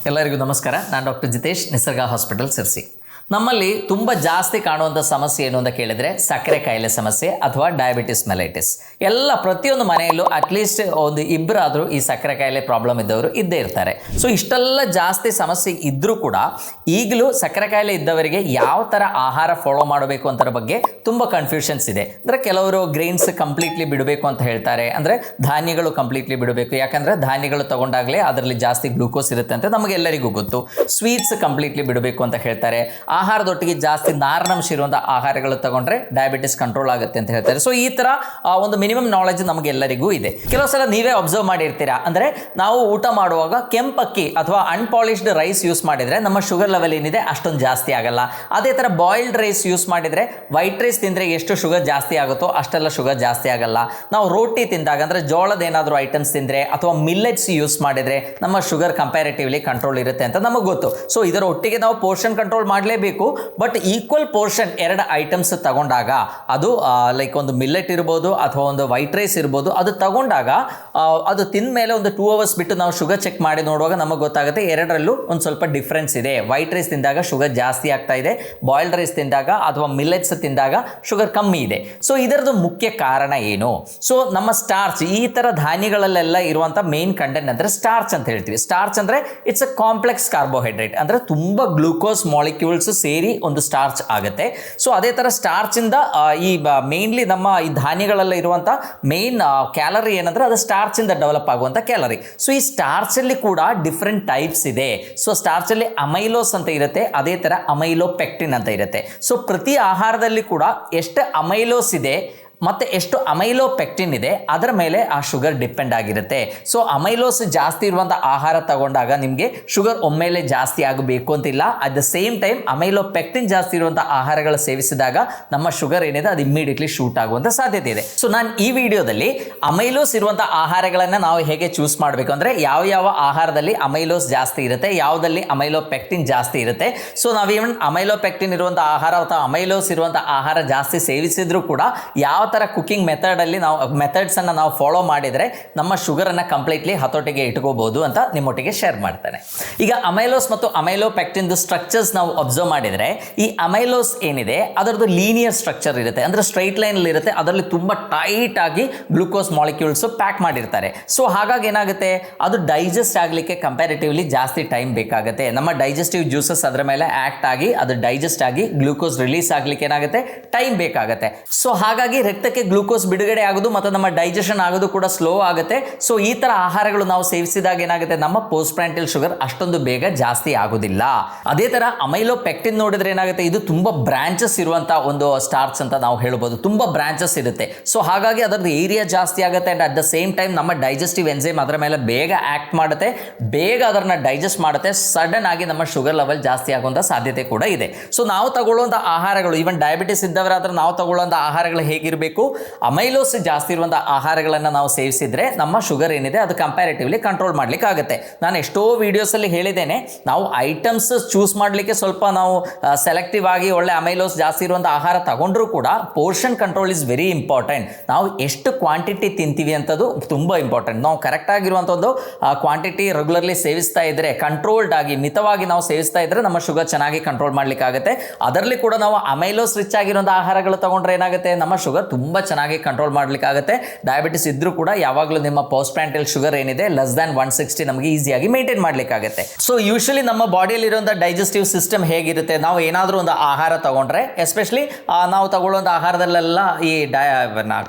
ಎಲ್ಲರಿಗೂ ನಮಸ್ಕಾರ. ನಾನು ಡಾಕ್ಟರ್ ಜಿತೇಶ್, ನಿಸರ್ಗ ಹಾಸ್ಪಿಟಲ್ ಸಿರ್ಸಿ. ನಮ್ಮಲ್ಲಿ ತುಂಬ ಜಾಸ್ತಿ ಕಾಣುವಂಥ ಸಮಸ್ಯೆ ಏನು ಅಂತ ಕೇಳಿದರೆ ಸಕ್ಕರೆ ಕಾಯಿಲೆ ಸಮಸ್ಯೆ ಅಥವಾ ಡಯಾಬಿಟಿಸ್ ಮೆಲೈಟಿಸ್. ಪ್ರತಿಯೊಂದು ಮನೆಯಲ್ಲೂ ಅಟ್ಲೀಸ್ಟ್ ಒಂದು ಇಬ್ಬರಾದರೂ ಈ ಸಕ್ಕರೆ ಕಾಯಿಲೆ ಪ್ರಾಬ್ಲಮ್ ಇದ್ದವರು ಇದ್ದೇ ಇರ್ತಾರೆ. ಸೊ ಇಷ್ಟೆಲ್ಲ ಜಾಸ್ತಿ ಸಮಸ್ಯೆ ಇದ್ದರೂ ಕೂಡ ಈಗಲೂ ಸಕ್ಕರೆ ಕಾಯಿಲೆ ಇದ್ದವರಿಗೆ ಯಾವ ಥರ ಆಹಾರ ಫಾಲೋ ಮಾಡಬೇಕು ಅಂತರ ಬಗ್ಗೆ ತುಂಬ ಕನ್ಫ್ಯೂಷನ್ಸ್ ಇದೆ. ಅಂದರೆ ಕೆಲವರು ಗ್ರೈನ್ಸ್ ಕಂಪ್ಲೀಟ್ಲಿ ಬಿಡಬೇಕು ಅಂತ ಹೇಳ್ತಾರೆ, ಅಂದರೆ ಧಾನ್ಯಗಳು ಕಂಪ್ಲೀಟ್ಲಿ ಬಿಡಬೇಕು, ಯಾಕಂದರೆ ಧಾನ್ಯಗಳು ತಗೊಂಡಾಗಲೇ ಅದರಲ್ಲಿ ಜಾಸ್ತಿ ಗ್ಲೂಕೋಸ್ ಇರುತ್ತೆ ಅಂತ ನಮಗೆಲ್ಲರಿಗೂ ಗೊತ್ತು. ಸ್ವೀಟ್ಸ್ ಕಂಪ್ಲೀಟ್ಲಿ ಬಿಡಬೇಕು ಅಂತ ಹೇಳ್ತಾರೆ. ಆಹಾರದೊಟ್ಟಿಗೆ ಜಾಸ್ತಿ ನಾರಿನಂಶ ಇರುವಂಥ ಆಹಾರಗಳು ತಗೊಂಡ್ರೆ ಡಯಾಬಿಟಿಸ್ ಕಂಟ್ರೋಲ್ ಆಗುತ್ತೆ ಅಂತ ಹೇಳ್ತಾರೆ. ಸೊ ಈ ಥರ ಒಂದು ಮಿನಿಮಮ್ ನಾಲೆಜ್ ನಮಗೆಲ್ಲರಿಗೂ ಇದೆ. ಕೆಲವು ಸಲ ನೀವೇ ಅಬ್ಸರ್ವ್ ಮಾಡಿರ್ತೀರಾ, ಅಂದರೆ ನಾವು ಊಟ ಮಾಡುವಾಗ ಕೆಂಪಕ್ಕಿ ಅಥವಾ ಅನ್ಪಾಲಿಶ್ಡ್ ರೈಸ್ ಯೂಸ್ ಮಾಡಿದರೆ ನಮ್ಮ ಶುಗರ್ ಲೆವೆಲ್ ಏನಿದೆ ಅಷ್ಟೊಂದು ಜಾಸ್ತಿ ಆಗಲ್ಲ. ಅದೇ ಥರ ಬಾಯ್ಲ್ಡ್ ರೈಸ್ ಯೂಸ್ ಮಾಡಿದರೆ ವೈಟ್ ರೈಸ್ ತಿಂದರೆ ಎಷ್ಟು ಶುಗರ್ ಜಾಸ್ತಿ ಆಗುತ್ತೋ ಅಷ್ಟೆಲ್ಲ ಶುಗರ್ ಜಾಸ್ತಿ ಆಗಲ್ಲ. ನಾವು ರೋಟಿ ತಿಂದಾಗ ಅಂದರೆ ಜೋಳದ ಏನಾದರೂ ಐಟಮ್ಸ್ ತಿಂದರೆ ಅಥವಾ ಮಿಲ್ಲೆಟ್ಸ್ ಯೂಸ್ ಮಾಡಿದರೆ ನಮ್ಮ ಶುಗರ್ ಕಂಪ್ಯಾರಿಟಿವ್ಲಿ ಕಂಟ್ರೋಲ್ ಇರುತ್ತೆ ಅಂತ ನಮಗೆ ಗೊತ್ತು. ಸೊ ಇದರ ಒಟ್ಟಿಗೆ ನಾವು ಪೋರ್ಷನ್ ಕಂಟ್ರೋಲ್ ಮಾಡಲೇಬೇಕು. ಬಟ್ ಈಕ್ವಲ್ ಪೋರ್ಷನ್ ಎರಡು ಐಟಮ್ಸ್ ತಗೊಂಡಾಗ, ಅದು ಲೈಕ್ ಒಂದು ಮಿಲ್ಲೆಟ್ ಇರ್ಬೋದು ಅಥವಾ ಒಂದು ವೈಟ್ ರೈಸ್ ಇರ್ಬೋದು, ಅದು ತಗೊಂಡಾಗ ಅದು ತಿಂದ ಮೇಲೆ ಒಂದು 2 hours ಬಿಟ್ಟು ನಾವು ಶುಗರ್ ಚೆಕ್ ಮಾಡಿ ನೋಡುವಾಗ ನಮಗೆ ಗೊತ್ತಾಗುತ್ತೆ ಎರಡರಲ್ಲೂ ಒಂದು ಸ್ವಲ್ಪ ಡಿಫ್ರೆನ್ಸ್ ಇದೆ. ವೈಟ್ ರೈಸ್ ತಿಂದಾಗ ಶುಗರ್ ಜಾಸ್ತಿ ಆಗ್ತಾ ಇದೆ, ಬಾಯ್ಲ್ಡ್ ರೈಸ್ ತಿಂದಾಗ ಅಥವಾ ಮಿಲ್ಲೆಟ್ಸ್ ತಿಂದಾಗ ಶುಗರ್ ಕಮ್ಮಿ ಇದೆ. ಸೊ ಇದರದ್ದು ಮುಖ್ಯ ಕಾರಣ ಏನು? ಸೊ ನಮ್ಮ ಸ್ಟಾರ್ಚ್, ಈ ಥರ ಧಾನ್ಯಗಳಲ್ಲೆಲ್ಲ ಇರುವಂಥ ಮೇನ್ ಕಂಟೆಂಟ್ ಅಂದರೆ ಸ್ಟಾರ್ಚ್ ಅಂತ ಹೇಳ್ತೀವಿ. ಸ್ಟಾರ್ಚ್ ಅಂದರೆ ಇಟ್ಸ್ ಅ ಕಾಂಪ್ಲೆಕ್ಸ್ ಕಾರ್ಬೋಹೈಡ್ರೇಟ್, ಅಂದರೆ ತುಂಬ ಗ್ಲೂಕೋಸ್ ಮಾಲಿಕ್ಯೂಲ್ಸ್ ಸೇರಿ ಒಂದು ಸ್ಟಾರ್ಚ್ ಆಗುತ್ತೆ. ಸೊ ಅದೇ ಥರ ಸ್ಟಾರ್ಚಿಂದ ಈ ಮೇನ್ಲಿ ನಮ್ಮ ಈ ಧಾನ್ಯಗಳಲ್ಲಿ ಇರುವಂಥ ಮೇನ್ ಕ್ಯಾಲರಿ ಏನಂದರೆ ಅದು ಸ್ಟಾರ್ಚಿಂದ ಡೆವಲಪ್ ಆಗುವಂಥ ಕ್ಯಾಲರಿ. ಸೊ ಈ ಸ್ಟಾರ್ಚಲ್ಲಿ ಕೂಡ ಡಿಫ್ರೆಂಟ್ ಟೈಪ್ಸ್ ಇದೆ. ಸೊ ಸ್ಟಾರ್ಚಲ್ಲಿ ಅಮೈಲೋಸ್ ಅಂತ ಇರುತ್ತೆ, ಅದೇ ಥರ ಅಮೈಲೋಪೆಕ್ಟಿನ್ ಅಂತ ಇರುತ್ತೆ. ಸೊ ಪ್ರತಿ ಆಹಾರದಲ್ಲಿ ಕೂಡ ಎಷ್ಟು ಅಮೈಲೋಸ್ ಇದೆ ಮತ್ತು ಎಷ್ಟು ಅಮೈಲೋಪೆಕ್ಟಿನ್ ಇದೆ ಅದರ ಮೇಲೆ ಆ ಶುಗರ್ ಡಿಪೆಂಡ್ ಆಗಿರುತ್ತೆ. ಸೊ ಅಮೈಲೋಸ್ ಜಾಸ್ತಿ ಇರುವಂಥ ಆಹಾರ ತಗೊಂಡಾಗ ನಿಮಗೆ ಶುಗರ್ ಒಮ್ಮೆಲೆ ಜಾಸ್ತಿ ಆಗಬೇಕು ಅಂತಿಲ್ಲ. At the same time amylopectin ಜಾಸ್ತಿ ಇರುವಂಥ ಆಹಾರಗಳು ಸೇವಿಸಿದಾಗ ನಮ್ಮ ಶುಗರ್ ಏನಿದೆ ಅದು ಇಮ್ಮಿಡಿಯೇಟ್ಲಿ ಶೂಟ್ ಆಗುವಂಥ ಸಾಧ್ಯತೆ ಇದೆ. ಸೊ ನಾನು ಈ ವಿಡಿಯೋದಲ್ಲಿ ಅಮೈಲೋಸ್ ಇರುವಂಥ ಆಹಾರಗಳನ್ನು ನಾವು ಹೇಗೆ ಚೂಸ್ ಮಾಡಬೇಕು, ಅಂದರೆ ಯಾವ ಆಹಾರದಲ್ಲಿ ಅಮೈಲೋಸ್ ಜಾಸ್ತಿ ಇರುತ್ತೆ, ಯಾವುದಲ್ಲಿ ಅಮೈಲೋಪೆಕ್ಟಿನ್ ಜಾಸ್ತಿ ಇರುತ್ತೆ. ಸೊ ನಾವು ಈವನ್ ಅಮೈಲೋಪೆಕ್ಟಿನ್ ಇರುವಂಥ ಆಹಾರ ಅಥವಾ ಅಮೈಲೋಸ್ ಇರುವಂಥ ಆಹಾರ ಜಾಸ್ತಿ ಸೇವಿಸಿದ್ರೂ ಕೂಡ ಯಾವ ಥರ ಕುಕಿಂಗ್ ಮೆಥಡ್ಸನ್ನು ನಾವು ಫಾಲೋ ಮಾಡಿದರೆ ನಮ್ಮ ಶುಗರನ್ನು ಕಂಪ್ಲೀಟ್ಲಿ ಹತೋಟಿಗೆ ಇಟ್ಕೋಬಹುದು ಅಂತ ನಿಮ್ಮೊಟ್ಟಿಗೆ ಶೇರ್ ಮಾಡ್ತೇನೆ. ಈಗ ಅಮೈಲೋಸ್ ಮತ್ತು ಅಮೈಲೋಪೆಕ್ಟಿನ್ದು ಸ್ಟ್ರಕ್ಚರ್ಸ್ ನಾವು ಅಬ್ಸರ್ವ್ ಮಾಡಿದರೆ, ಈ ಅಮೈಲೋಸ್ ಏನಿದೆ ಅದರದ್ದು ಲೀನಿಯರ್ ಸ್ಟ್ರಕ್ಚರ್ ಇರುತ್ತೆ, ಅಂದರೆ ಸ್ಟ್ರೈಟ್ ಲೈನಲ್ಲಿ ಇರುತ್ತೆ. ಅದರಲ್ಲಿ ತುಂಬ ಟೈಟ್ ಆಗಿ ಗ್ಲೂಕೋಸ್ ಮಾಲಿಕ್ಯೂಲ್ಸ್ ಪ್ಯಾಕ್ ಮಾಡಿರ್ತಾರೆ. ಸೊ ಹಾಗಾಗಿ ಏನಾಗುತ್ತೆ, ಅದು ಡೈಜೆಸ್ಟ್ ಆಗಲಿಕ್ಕೆ ಕಂಪ್ಯಾರಿಟಿವ್ಲಿ ಜಾಸ್ತಿ ಟೈಮ್ ಬೇಕಾಗುತ್ತೆ. ನಮ್ಮ ಡೈಜೆಸ್ಟಿವ್ ಜ್ಯೂಸಸ್ ಅದರ ಮೇಲೆ ಆ್ಯಕ್ಟ್ ಆಗಿ ಅದು ಡೈಜೆಸ್ಟ್ ಆಗಿ ಗ್ಲೂಕೋಸ್ ರಿಲೀಸ್ ಆಗಲಿಕ್ಕೆ ಏನಾಗುತ್ತೆ, ಟೈಮ್ ಬೇಕಾಗುತ್ತೆ. ಸೊ ಹಾಗಾಗಿ ರಕ್ತಕ್ಕೆ ಗ್ಲೂಕೋಸ್ ಬಿಡುಗಡೆ ಆಗೋದು ಮತ್ತು ನಮ್ಮ ಡೈಜೆಷನ್ ಆಗೋದು ಕೂಡ ಸ್ಲೋ ಆಗುತ್ತೆ. ಸೊ ಈ ಥರ ಆಹಾರಗಳು ನಾವು ಸೇವಿಸಿದಾಗ ಏನಾಗುತ್ತೆ, ನಮ್ಮ ಪೋಸ್ಟ್ ಪ್ರ್ಯಾಂಟಿಲ್ ಶುಗರ್ ಅಷ್ಟೊಂದು ಬೇಗ ಜಾಸ್ತಿ ಆಗೋದಿಲ್ಲ. ಅದೇ ಥರ ಅಮೈಲೋಪೆಕ್ಟಿನ್ ನೋಡಿದ್ರೆ ಏನಾಗುತ್ತೆ, ಇದು ತುಂಬ ಬ್ರಾಂಚಸ್ ಇರುವಂಥ ಒಂದು ಸ್ಟಾರ್ಚ್ ಅಂತ ನಾವು ಹೇಳ್ಬೋದು. ತುಂಬ ಬ್ರಾಂಚಸ್ ಇರುತ್ತೆ. ಸೊ ಹಾಗಾಗಿ ಅದರದ್ದು ಏರಿಯಾ ಜಾಸ್ತಿ ಆಗುತ್ತೆ and at the same time ನಮ್ಮ ಡೈಜೆಸ್ಟಿವ್ ಎನ್ಸೈಮ್ ಅದರ ಮೇಲೆ ಬೇಗ ಆ್ಯಕ್ಟ್ ಮಾಡುತ್ತೆ, ಬೇಗ ಅದನ್ನು ಡೈಜೆಸ್ಟ್ ಮಾಡುತ್ತೆ. ಸಡನ್ ಆಗಿ ನಮ್ಮ ಶುಗರ್ ಲೆವೆಲ್ ಜಾಸ್ತಿ ಆಗುವಂಥ ಸಾಧ್ಯತೆ ಕೂಡ ಇದೆ. ಸೊ ನಾವು ತಗೊಳ್ಳುವಂಥ ಆಹಾರಗಳು, ಈವನ್ ಡಯಾಬಿಟಿಸ್ ಇದ್ದವರಾದ್ರೆ ನಾವು ತಗೊಳ್ಳುವಂಥ ಆಹಾರಗಳು ಹೇಗಿರಬೇಕು, ಅಮೈಲೋಸ್ ಜಾಸ್ತಿ ಇರುವಂಥ ಆಹಾರಗಳನ್ನು ನಾವು ಸೇವಿಸಿದರೆ ನಮ್ಮ ಶುಗರ್ ಏನಿದೆ ಅದು ಕಂಪ್ಯಾರಿಟಿವ್ಲಿ ಕಂಟ್ರೋಲ್ ಮಾಡಲಿಕ್ಕೆ ಆಗುತ್ತೆ. ನಾನು ಎಷ್ಟೋ ವೀಡಿಯೋಸಲ್ಲಿ ಹೇಳಿದ್ದೇನೆ, ನಾವು ಐಟಮ್ಸ್ ಚೂಸ್ ಮಾಡಲಿಕ್ಕೆ ಸ್ವಲ್ಪ ನಾವು ಸೆಲೆಕ್ಟಿವ್ ಆಗಿ ಒಳ್ಳೆ ಅಮೈಲೋಸ್ ಜಾಸ್ತಿ ಇರುವಂಥ ಆಹಾರ ತಗೊಂಡ್ರೂ ಕೂಡ portion control is very important. ನಾವು ಎಷ್ಟು ಕ್ವಾಂಟಿಟಿ ತಿಂತೀವಿ ಅಂತದ್ದು ತುಂಬ ಇಂಪಾರ್ಟೆಂಟ್. ನಾವು ಕರೆಕ್ಟಾಗಿರುವಂಥದ್ದು ಕ್ವಾಂಟಿಟಿ ರೆಗ್ಯುಲರ್ಲಿ ಸೇವಿಸ್ತಾ ಇದ್ದರೆ, ಕಂಟ್ರೋಲ್ಡ್ ಆಗಿ ಮಿತವಾಗಿ ನಾವು ಸೇವಿಸ್ತಾ ಇದ್ದರೆ ನಮ್ಮ ಶುಗರ್ ಚೆನ್ನಾಗಿ ಕಂಟ್ರೋಲ್ ಮಾಡಲಿಕ್ಕೆ ಆಗುತ್ತೆ. ಅದರಲ್ಲಿ ಕೂಡ ನಾವು ಅಮೈಲೋಸ್ ರಿಚ್ ಆಗಿರುವಂಥ ಆಹಾರಗಳು ತಗೊಂಡ್ರೆ ಏನಾಗುತ್ತೆ, ನಮ್ಮ ಶುಗರ್ ತುಂಬ ಚೆನ್ನಾಗಿ ಕಂಟ್ರೋಲ್ ಮಾಡಲಿಕ್ಕೆ ಆಗುತ್ತೆ. ಡಯಾಬಿಟಿಸ್ ಇದ್ರೂ ಕೂಡ ಯಾವಾಗಲೂ ನಿಮ್ಮ ಪೋಸ್ಟ್ ಪ್ರ್ಯಾಂಟಿಲ್ ಶುಗರ್ ಏನಿದೆ ಲೆಸ್ ದ್ಯಾನ್ 160 ನಮಗೆ ಈಸಿಯಾಗಿ ಮೇಂಟೈನ್ ಮಾಡಲಿಕ್ಕಾಗುತ್ತೆ. ಸೊ ಯೂಶಲಿ ನಮ್ಮ ಬಾಡಿಯಲ್ಲಿ ಇರುವಂಥ ಡೈಜೆಸ್ಟಿವ್ ಸಿಸ್ಟಮ್ ಹೇಗಿರುತ್ತೆ, ನಾವು ಏನಾದರೂ ಒಂದು ಆಹಾರ ತಗೊಂಡ್ರೆ, ಎಸ್ಪೆಷಲಿ ನಾವು ತಗೊಳ್ಳುವಂಥ ಆಹಾರದಲ್ಲೆಲ್ಲ ಈ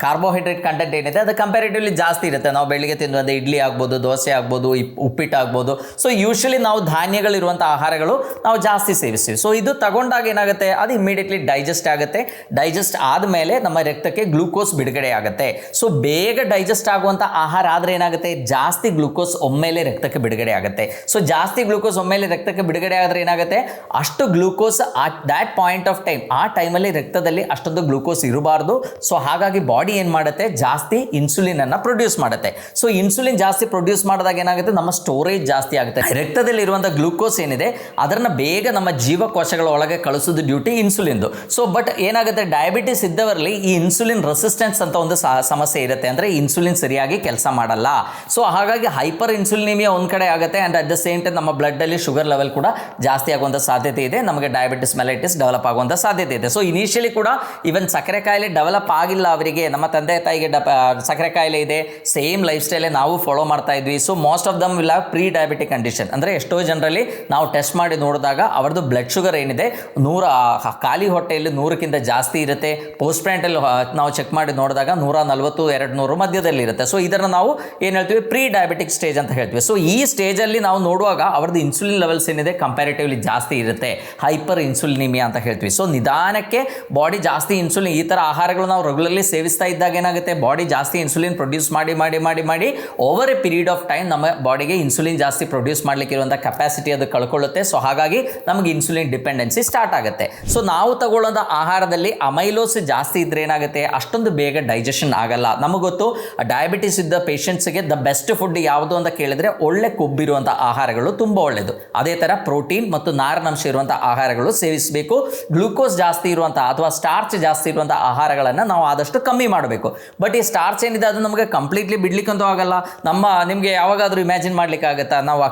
ಕಾರ್ಬೋಹೈಡ್ರೇಟ್ ಕಂಟೆಂಟ್ ಏನಿದೆ ಅದು ಕಂಪ್ಯಾರಿಟಿವ್ಲಿ ಜಾಸ್ತಿ ಇರುತ್ತೆ. ನಾವು ಬೆಳಿಗ್ಗೆ ತಿನ್ನುವಂಥ ಇಡ್ಲಿ ಆಗ್ಬೋದು, ದೋಸೆ ಆಗ್ಬೋದು, ಉಪ್ಪಿಟ್ಟು ಆಗ್ಬೋದು. ಸೊ ಯೂಶಲಿ ನಾವು ಧಾನ್ಯಗಳಿರುವಂಥ ಆಹಾರಗಳು ನಾವು ಜಾಸ್ತಿ ಸೇವಿಸ್ತೀವಿ. ಸೊ ಇದು ತಗೊಂಡಾಗ ಏನಾಗುತ್ತೆ, ಅದು ಇಮಿಡಿಯೇಟ್ಲಿ ಡೈಜೆಸ್ಟ್ ಆಗುತ್ತೆ. ಡೈಜೆಸ್ಟ್ ಆದಮೇಲೆ ನಮ್ಮ ರಕ್ತಕ್ಕೆ ಗ್ಲೂಕೋಸ್ ಬಿಡುಗಡೆ ಆಗುತ್ತೆ. ಸೊ ಬೇಗ ಡೈಜೆಸ್ಟ್ ಆಗುವಂಥ ಆಹಾರ ಆದರೆ ಏನಾಗುತ್ತೆ, ಜಾಸ್ತಿ ಗ್ಲೂಕೋಸ್ ಒಮ್ಮೆಲೆ ರಕ್ತಕ್ಕೆ ಬಿಡುಗಡೆ ಆಗುತ್ತೆ. ಸೊ ಜಾಸ್ತಿ ಗ್ಲೂಕೋಸ್ ಒಮ್ಮೆಲೆ ರಕ್ತಕ್ಕೆ ಬಿಡುಗಡೆ ಆದರೆ ಏನಾಗುತ್ತೆ, ಅಷ್ಟು glucose at that point of time, ಆ ಟೈಮಲ್ಲಿ ರಕ್ತದಲ್ಲಿ ಅಷ್ಟೊಂದು ಗ್ಲೂಕೋಸ್ ಇರಬಾರ್ದು. ಸೊ ಹಾಗಾಗಿ ಬಾಡಿ ಏನು ಮಾಡುತ್ತೆ, ಜಾಸ್ತಿ ಇನ್ಸುಲಿನನ್ನು ಪ್ರೊಡ್ಯೂಸ್ ಮಾಡುತ್ತೆ. ಸೊ ಇನ್ಸುಲಿನ್ ಜಾಸ್ತಿ ಪ್ರೊಡ್ಯೂಸ್ ಮಾಡಿದಾಗ ಏನಾಗುತ್ತೆ, ನಮ್ಮ ಸ್ಟೋರೇಜ್ ಜಾಸ್ತಿ ಆಗುತ್ತೆ. ರಕ್ತದಲ್ಲಿ ಇರುವಂಥ ಗ್ಲೂಕೋಸ್ ಏನಿದೆ ಅದನ್ನು ಬೇಗ ನಮ್ಮ ಜೀವಕೋಶಗಳ ಒಳಗೆ ಕಳಿಸೋದು ಡ್ಯೂಟಿ ಇನ್ಸುಲಿನ್ದು. ಸೊ ಬಟ್ ಏನಾಗುತ್ತೆ, ಡಯಾಬಿಟಿಸ್ ಇದ್ದವರಲ್ಲಿ ಈ ಇನ್ಸುಲಿನ್ ಇನ್ಸುಲಿನ್ ರೆಸಿಸ್ಟೆನ್ಸ್ ಅಂತ ಒಂದು ಸಮಸ್ಯೆ ಇರುತ್ತೆ, ಅಂದರೆ ಇನ್ಸುಲಿನ್ ಸರಿಯಾಗಿ ಕೆಲಸ ಮಾಡಲ್ಲ. ಸೊ ಹಾಗಾಗಿ ಹೈಪರ್ ಇನ್ಸುಲಿನಿಮಿಯಾ ಒಂದು ಕಡೆ ಆಗುತ್ತೆ, and at the same time ನಮ್ಮ ಬ್ಲಡ್ಡಲ್ಲಿ ಶುಗರ್ ಲೆವೆಲ್ ಕೂಡ ಜಾಸ್ತಿ ಆಗುವಂಥ ಸಾಧ್ಯತೆ ಇದೆ, ನಮಗೆ ಡಯಾಬಿಟಿಸ್ ಮೆಲೈಟಿಸ್ ಡೆವಲಪ್ ಆಗುವಂಥ ಸಾಧ್ಯತೆ ಇದೆ. ಸೊ ಇನಿಷಿಯಲಿ ಕೂಡ ಈವನ್ ಸಕ್ಕರೆ ಕಾಯಿಲೆ ಡೆವಲಪ್ ಆಗಿಲ್ಲ ಅವರಿಗೆ, ನಮ್ಮ ತಂದೆ ತಾಯಿಗೆ ಸಕ್ಕರೆ ಕಾಯಿಲೆ ಇದೆ, ಸೇಮ್ ಲೈಫ್ ಸ್ಟೈಲೇ ನಾವು ಫಾಲೋ ಮಾಡ್ತಾ ಇದ್ವಿ. So most of them will have pre diabetic condition. ಅಂದರೆ ಎಷ್ಟೋ ಜನರಲ್ಲಿ ನಾವು ಟೆಸ್ಟ್ ಮಾಡಿ ನೋಡಿದಾಗ ಅವರದ್ದು ಬ್ಲಡ್ ಶುಗರ್ ಏನಿದೆ ಖಾಲಿ ಹೊಟ್ಟೆಯಲ್ಲಿ 100ಕ್ಕಿಂತ ಜಾಸ್ತಿ ಇರುತ್ತೆ, ಪೋಸ್ಟ್ ಪ್ರೆಂಟಲ್ಲಿ ನಾವು ಚೆಕ್ ಮಾಡಿ ನೋಡಿದಾಗ 140, 200 ಮಧ್ಯದಲ್ಲಿ ಇರುತ್ತೆ. ಸೊ ಇದನ್ನು ನಾವು ಏನು ಹೇಳ್ತೀವಿ, ಪ್ರೀ ಡಯಾಬಿಟಿಕ್ ಸ್ಟೇಜ್ ಅಂತ ಹೇಳ್ತೀವಿ. ಸೊ ಈ ಸ್ಟೇಜಲ್ಲಿ ನಾವು ನೋಡುವಾಗ ಅವ್ರದ್ದು ಇನ್ಸುಲಿನ್ ಲೆವೆಲ್ಸ್ ಏನಿದೆ ಕಂಪ್ಯಾರಿಟಿವ್ಲಿ ಜಾಸ್ತಿ ಇರುತ್ತೆ, ಹೈಪರ್ ಇನ್ಸುಲಿನಿಮಿಯಾ ಅಂತ ಹೇಳ್ತೀವಿ. ಸೊ ನಿಧಾನಕ್ಕೆ ಬಾಡಿ ಜಾಸ್ತಿ ಇನ್ಸುಲಿನ್, ಈ ಥರ ಆಹಾರಗಳು ನಾವು ರೆಗ್ಯುಲರ್ಲಿ ಸೇವಿಸ್ತಾ ಇದ್ದಾಗ ಏನಾಗುತ್ತೆ, ಬಾಡಿ ಜಾಸ್ತಿ ಇನ್ಸುಲಿನ್ ಪ್ರೊಡ್ಯೂಸ್ ಮಾಡಿ ಮಾಡಿ ಮಾಡಿ ಮಾಡಿ over A period of time ನಮ್ಮ ಬಾಡಿಗೆ ಇನ್ಸುಲಿನ್ ಜಾಸ್ತಿ ಪ್ರೊಡ್ಯೂಸ್ ಮಾಡಲಿಕ್ಕೆ ಇರುವಂಥ ಕೆಪಾಸಿಟಿ ಅದು ಕಳ್ಕೊಳ್ಳುತ್ತೆ. ಸೊ ಹಾಗಾಗಿ ನಮಗೆ ಇನ್ಸುಲಿನ್ ಡಿಪೆಂಡೆನ್ಸಿ ಸ್ಟಾರ್ಟ್ ಆಗುತ್ತೆ. ಸೊ ನಾವು ತಗೊಳ್ಳೋಂಥ ಆಹಾರದಲ್ಲಿ ಅಮೈಲೋಸ್ ಜಾಸ್ತಿ ಇದ್ರೆ ಏನಾಗುತ್ತೆ, ಅಷ್ಟೊಂದು ಬೇಗ ಡೈಜೆಷನ್ ಆಗಲ್ಲ. ನಮಗೆ ಗೊತ್ತು ಡಯಾಬಿಟಿಸ್ ಇದ್ದ ಪೇಷಂಟ್ಸ್ಗೆ ದ ಬೆಸ್ಟ್ ಫುಡ್ ಯಾವುದು ಅಂತ ಕೇಳಿದ್ರೆ ಒಳ್ಳೆ ಕೊಬ್ಬಿರುವಂಥ ಆಹಾರಗಳು ತುಂಬ ಒಳ್ಳೆಯದು. ಅದೇ ಥರ ಪ್ರೋಟೀನ್ ಮತ್ತು ನಾರಿನಂಶ ಇರುವಂಥ ಆಹಾರಗಳು ಸೇವಿಸಬೇಕು. ಗ್ಲೂಕೋಸ್ ಜಾಸ್ತಿ ಇರುವಂಥ ಅಥವಾ ಸ್ಟಾರ್ಚ್ ಜಾಸ್ತಿ ಇರುವಂಥ ಆಹಾರಗಳನ್ನು ನಾವು ಆದಷ್ಟು ಕಮ್ಮಿ ಮಾಡಬೇಕು. ಬಟ್ ಈ ಸ್ಟಾರ್ಚ್ ಏನಿದೆ ಅದು ನಮಗೆ ಕಂಪ್ಲೀಟ್ಲಿ ಬಿಡ್ಲಿಕ್ಕಂತೂ ಆಗಲ್ಲ. ನಿಮಗೆ ಯಾವಾಗಾದರೂ ಇಮ್ಯಾಜಿನ್ ಮಾಡ್ಲಿಕ್ಕೆ ಆಗುತ್ತಾ, ನಾವು